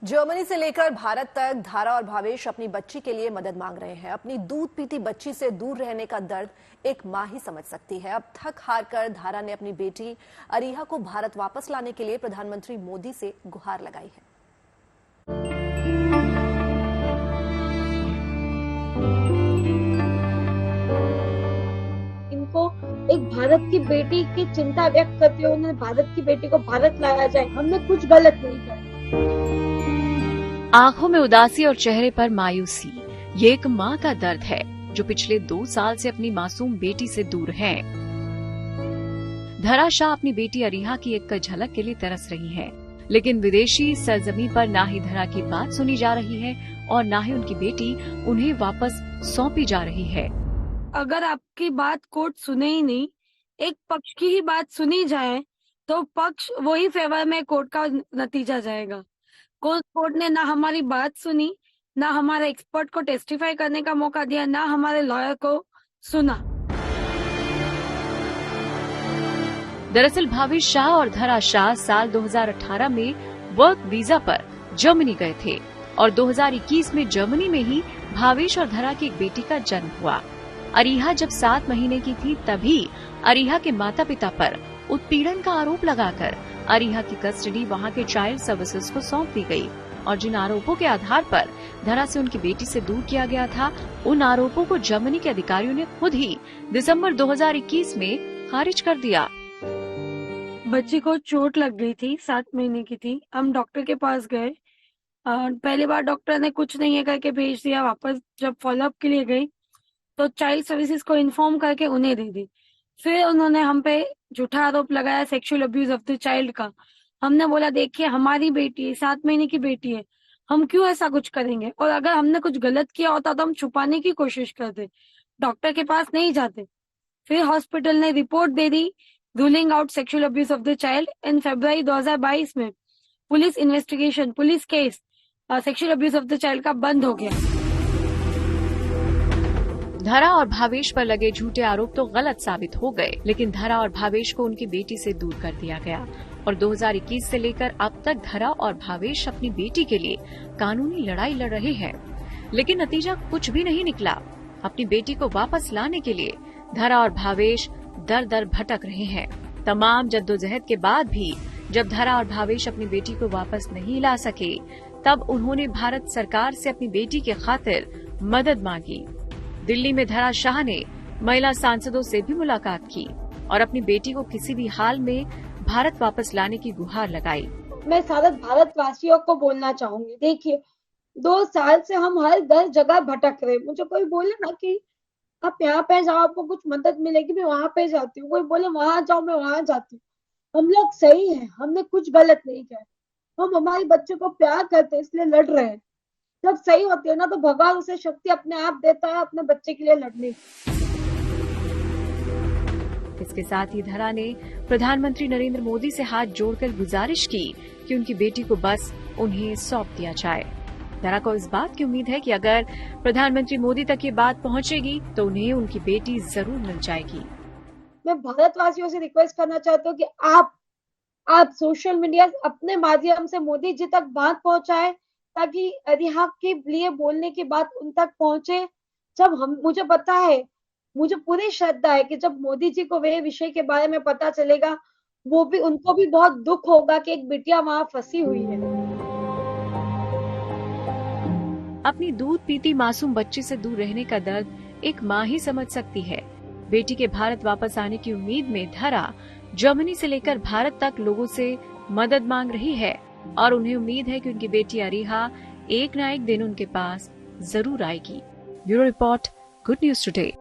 Germany से लेकर भारत तक धारा और भावेश अपनी बच्ची के लिए मदद मांग रहे हैं। अपनी दूध पीती बच्ची से दूर रहने का दर्द एक मां ही समझ सकती है। अब थक हार कर धारा ने अपनी बेटी अरीहा को भारत वापस लाने के लिए प्रधानमंत्री मोदी से गुहार लगाई है। इनको एक भारत की बेटी की चिंता व्यक्त करते हुए उन्होंने भारत की बेटी को भारत लाया जाए। हमने कुछ गलत नहीं किया। आंखों में उदासी और चेहरे पर मायूसी, ये एक मां का दर्द है जो पिछले 2 साल से अपनी मासूम बेटी से दूर है। धरा शाह अपनी बेटी अरीहा की एक झलक के लिए तरस रही है, लेकिन विदेशी सरजमी पर ना ही धरा की बात सुनी जा रही है और ना ही उनकी बेटी उन्हें वापस सौंपी जा रही है। अगर आपकी बात कोर्ट सुने ही नहीं, एक पक्ष की ही बात सुनी जाए तो पक्ष वही फेवर में कोर्ट का नतीजा जाएगा। कोर्ट ने ना हमारी बात सुनी, ना हमारे एक्सपर्ट को टेस्टिफाई करने का मौका दिया, ना हमारे लॉयर को सुना। दरअसल भावेश शाह और धरा शाह साल 2018 में वर्क वीजा पर जर्मनी गए थे और 2021 में जर्मनी में ही भावेश और धरा की एक बेटी का जन्म हुआ। अरीहा जब 7 महीने की थी तभी अरीहा के माता पिता पर उत्पीड़न का आरोप लगाकर अरीहा की कस्टडी वहां के चाइल्ड सर्विसेज को सौंप दी गई और जिन आरोपों के आधार पर धरा से उनकी बेटी से दूर किया गया था, उन आरोपों को जर्मनी के अधिकारियों ने खुद ही दिसंबर 2021 में खारिज कर दिया। बच्ची को चोट लग गई थी, 7 महीने की थी। हम डॉक्टर के पास गए। पहली बार डॉक्टर ने कुछ नहीं है करके भेज दिया। वापस जब फॉलोअप के लिए गई तो चाइल्ड सर्विसेज को इन्फॉर्म करके उन्हें दे दी। फिर उन्होंने हम पे झूठा आरोप लगाया sexual abuse of the child का। हमने बोला देखिए हमारी बेटी है, 7 महीने की बेटी है, हम क्यों ऐसा कुछ करेंगे, और अगर हमने कुछ गलत किया होता तो हम छुपाने की कोशिश करते, डॉक्टर के पास नहीं जाते। फिर हॉस्पिटल ने रिपोर्ट दे दी ruling out sexual abuse of the child. In February 2022 में police investigation, police case sexual abuse of the child का बंद हो गया। धरा और भावेश पर लगे झूठे आरोप तो गलत साबित हो गए, लेकिन धरा और भावेश को उनकी बेटी से दूर कर दिया गया और 2021 से लेकर अब तक धरा और भावेश अपनी बेटी के लिए कानूनी लड़ाई लड़ रहे हैं, लेकिन नतीजा कुछ भी नहीं निकला। अपनी बेटी को वापस लाने के लिए धरा और भावेश दर दर भटक रहे हैं। तमाम जद्दोजहद के बाद भी जब धरा और भावेश अपनी बेटी को वापस नहीं ला सके, तब उन्होंने भारत सरकार से अपनी बेटी के खातिर मदद मांगी। दिल्ली में धरा शाह ने महिला सांसदों से भी मुलाकात की और अपनी बेटी को किसी भी हाल में भारत वापस लाने की गुहार लगाई। मैं सारे भारतवासियों को बोलना चाहूंगी, देखिए 2 साल से हम हर जगह भटक रहे। मुझे कोई बोले ना कि आप यहाँ पे जाओ आपको कुछ मदद मिलेगी, मैं वहां पे जाती हूँ। कोई बोले वहां जाओ, मैं वहां जाती हूँ। हम लोग सही है, हमने कुछ गलत नहीं किया। हम हमारे बच्चे को प्यार करते हैं इसलिए लड़ रहे हैं। जब सही होती है ना तो भगवान उसे शक्ति अपने आप देता है अपने बच्चे के लिए लड़ने की। इसके साथ ही धरा ने प्रधानमंत्री नरेंद्र मोदी से हाथ जोड़कर गुजारिश की कि उनकी बेटी को बस उन्हें सौंप दिया जाए। धरा को इस बात की उम्मीद है कि अगर प्रधानमंत्री मोदी तक ये बात पहुंचेगी तो उन्हें उनकी बेटी जरूर मिल जाएगी। मैं भारतवासियों से रिक्वेस्ट करना चाहती हूँ कि आप सोशल मीडिया अपने माध्यम से मोदी जी तक बात पहुंचाए ताकि अरीहा के लिए बोलने की बात उन तक पहुंचे। मुझे पता है, मुझे पूरी श्रद्धा है कि जब मोदी जी को वे विषय के बारे में पता चलेगा, उनको भी बहुत दुख होगा कि एक बिटिया वहां फंसी हुई है। अपनी दूध पीती मासूम बच्ची से दूर रहने का दर्द एक मां ही समझ सकती है। बेटी के भारत वापस आने की उम्मीद में धरा जर्मनी से लेकर भारत तक लोगों से मदद मांग रही है और उन्हें उम्मीद है कि उनकी बेटी अरीहा एक न एक दिन उनके पास जरूर आएगी। Bureau report, good news today.